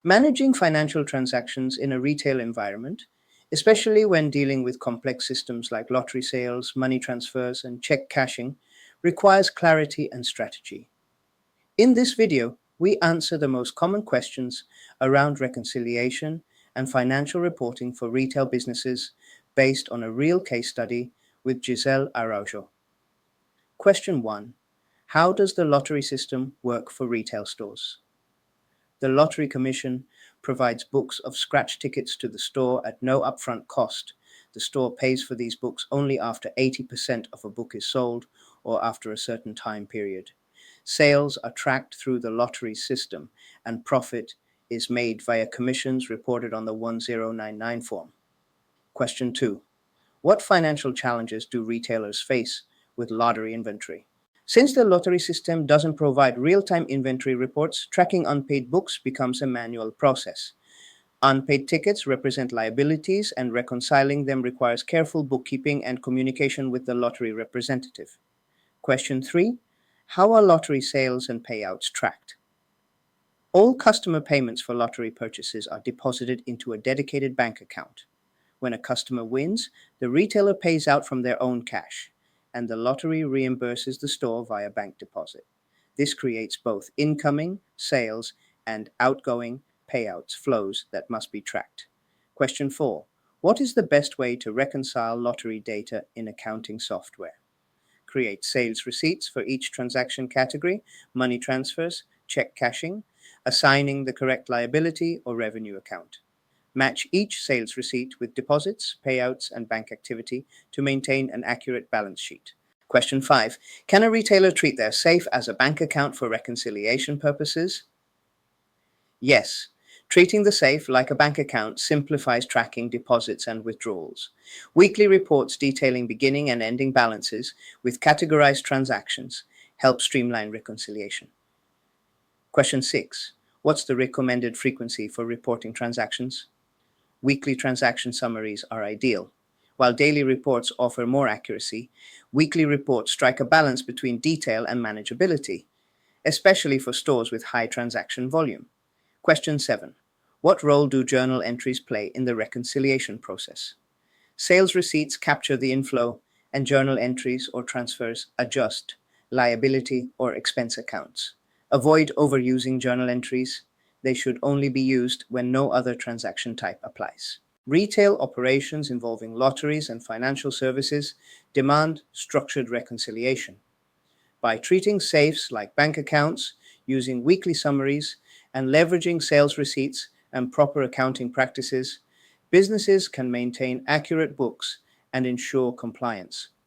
Managing financial transactions in a retail environment, especially when dealing with complex systems like lottery sales, money transfers, and check cashing, requires clarity and strategy. In this video, we answer the most common questions around reconciliation and financial reporting for retail businesses based on a real case study with Giselle Araujo. Question 1. How does the lottery system work for retail stores? The Lottery Commission provides books of scratch tickets to the store at no upfront cost. The store pays for these books only after 80% of a book is sold or after a certain time period. Sales are tracked through the lottery system, and profit is made via commissions reported on the 1099 form. Question 2. What financial challenges do retailers face with lottery inventory? Since the lottery system doesn't provide real-time inventory reports, tracking unpaid books becomes a manual process. Unpaid tickets represent liabilities, and reconciling them requires careful bookkeeping and communication with the lottery representative. Question 3. How are lottery sales and payouts tracked? All customer payments for lottery purchases are deposited into a dedicated bank account. When a customer wins, the retailer pays out from their own cash, and the lottery reimburses the store via bank deposit. This creates both incoming sales and outgoing payouts flows that must be tracked. Question 4. What is the best way to reconcile lottery data in accounting software? Create sales receipts for each transaction category, money transfers, check cashing, assigning the correct liability or revenue account. Match each sales receipt with deposits, payouts, and bank activity to maintain an accurate balance sheet. Question 5. Can a retailer treat their safe as a bank account for reconciliation purposes? Yes. Treating the safe like a bank account simplifies tracking deposits and withdrawals. Weekly reports detailing beginning and ending balances with categorized transactions help streamline reconciliation. Question 6. What's the recommended frequency for reporting transactions? Weekly transaction summaries are ideal. While daily reports offer more accuracy, weekly reports strike a balance between detail and manageability, especially for stores with high transaction volume. Question 7. What role do journal entries play in the reconciliation process? Sales receipts capture the inflow, and journal entries or transfers adjust liability or expense accounts. Avoid overusing journal entries. They should only be used when no other transaction type applies. Retail operations involving lotteries and financial services demand structured reconciliation. By treating safes like bank accounts, using weekly summaries, and leveraging sales receipts and proper accounting practices, businesses can maintain accurate books and ensure compliance.